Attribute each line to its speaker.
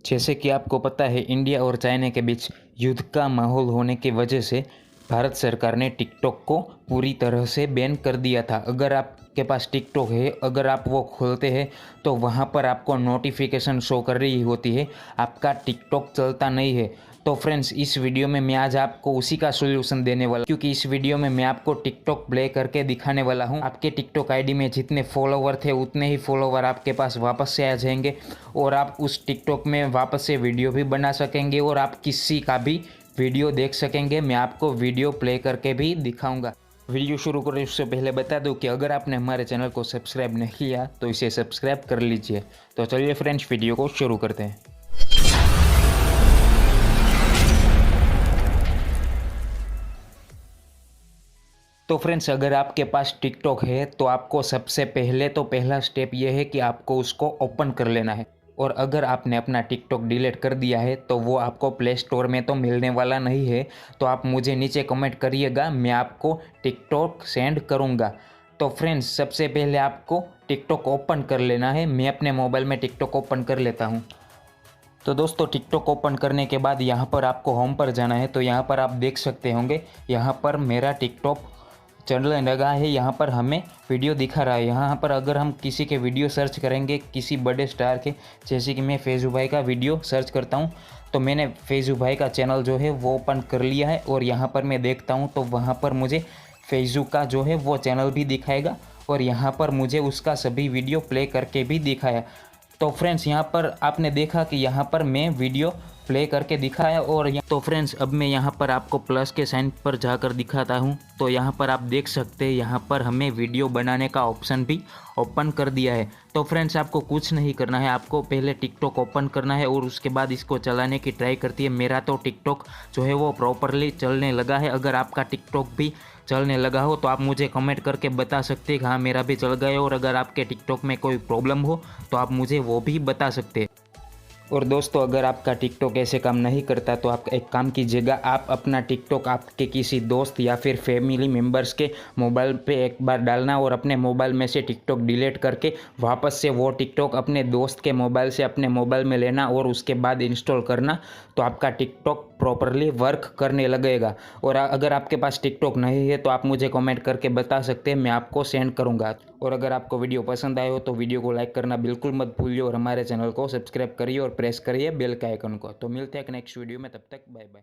Speaker 1: जैसे कि आपको पता है, इंडिया और चाइना के बीच युद्ध का माहौल होने की वजह से भारत सरकार ने टिकटॉक को पूरी तरह से बैन कर दिया था। अगर आपके पास टिकटॉक है, अगर आप वो खोलते हैं तो वहाँ पर आपको नोटिफिकेशन शो कर रही होती है, आपका टिकटॉक चलता नहीं है। तो फ्रेंड्स, इस वीडियो में मैं आज आपको उसी का सोल्यूशन देने वाला, क्योंकि इस वीडियो में मैं आपको टिकटॉक प्ले करके दिखाने वाला हूं। आपके टिकटॉक आईडी में जितने फॉलोवर थे उतने ही फॉलोवर आपके पास वापस से आ जाएंगे और आप उस टिकटॉक में वापस से वीडियो भी बना सकेंगे और आप किसी का भी वीडियो देख सकेंगे। मैं आपको वीडियो प्ले करके भी दिखाऊंगा। वीडियो शुरू करें उससे पहले बता दूं कि अगर आपने हमारे चैनल को सब्सक्राइब नहीं किया तो इसे सब्सक्राइब कर लीजिए। तो चलिए फ्रेंड्स, वीडियो को शुरू करते हैं। तो फ्रेंड्स, अगर आपके पास टिकटॉक है तो आपको सबसे पहले तो पहला स्टेप ये है कि आपको उसको ओपन कर लेना है। और अगर आपने अपना टिकटॉक डिलीट कर दिया है तो वो आपको प्ले स्टोर में तो मिलने वाला नहीं है। तो आप मुझे नीचे कमेंट करिएगा, मैं आपको टिकटॉक सेंड करूँगा। तो फ्रेंड्स, सबसे पहले आपको टिकटॉक ओपन कर लेना है। मैं अपने मोबाइल में टिकटॉक ओपन कर लेता हूँ। तो दोस्तों, टिकटॉक ओपन करने के बाद यहाँ पर आपको होम पर जाना है। तो यहाँ पर आप देख सकते होंगे, यहाँ पर मेरा टिकटॉक चलने लगा है। यहाँ पर हमें वीडियो दिखा रहा है। यहाँ पर अगर हम किसी के वीडियो सर्च करेंगे, किसी बड़े स्टार के, जैसे कि मैं फैजू भाई का वीडियो सर्च करता हूँ, तो मैंने फैजू भाई का चैनल जो है वो ओपन कर लिया है और यहाँ पर मैं देखता हूँ तो वहाँ पर मुझे फैजू का जो है वो चैनल भी दिखाएगा और यहाँ पर मुझे उसका सभी वीडियो प्ले करके भी दिखाया। तो फ्रेंड्स, यहाँ पर आपने देखा कि यहाँ पर मैं वीडियो प्ले करके दिखाया। और तो फ्रेंड्स, अब मैं यहाँ पर आपको प्लस के साइन पर जाकर दिखाता हूँ। तो यहाँ पर आप देख सकते हैं, यहाँ पर हमें वीडियो बनाने का ऑप्शन भी ओपन कर दिया है। तो फ्रेंड्स, आपको कुछ नहीं करना है, आपको पहले टिकटॉक ओपन करना है और उसके बाद इसको चलाने की ट्राई करती है। मेरा तो टिकटॉक जो है वो प्रॉपरली चलने लगा है। अगर आपका टिकटॉक भी चलने लगा हो तो आप मुझे कमेंट करके बता सकते हैं कि हाँ, मेरा भी चल गया। और अगर आपके टिकटॉक में कोई प्रॉब्लम हो तो आप मुझे वो भी बता सकते हैं। और दोस्तों, अगर आपका टिकटॉक ऐसे काम नहीं करता तो आप एक काम कीजिएगा, आप अपना टिकटॉक आपके किसी दोस्त या फिर फैमिली मेम्बर्स के मोबाइल पे एक बार डालना और अपने मोबाइल में से टिकटॉक डिलीट करके वापस से वो टिकटॉक अपने दोस्त के मोबाइल से अपने मोबाइल में लेना और उसके बाद इंस्टॉल करना। तो आपका टिकटॉक प्रॉपरली वर्क करने लगेगा। और अगर आपके पास टिकटॉक नहीं है तो आप मुझे कमेंट करके बता सकते हैं, मैं आपको सेंड करूँगा। और अगर आपको वीडियो पसंद आए हो तो वीडियो को लाइक करना बिल्कुल मत भूलिए और हमारे चैनल को सब्सक्राइब करिए और प्रेस करिए बेल के आइकन को। तो मिलते हैं एक नेक्स्ट वीडियो में, तब तक बाय बाय।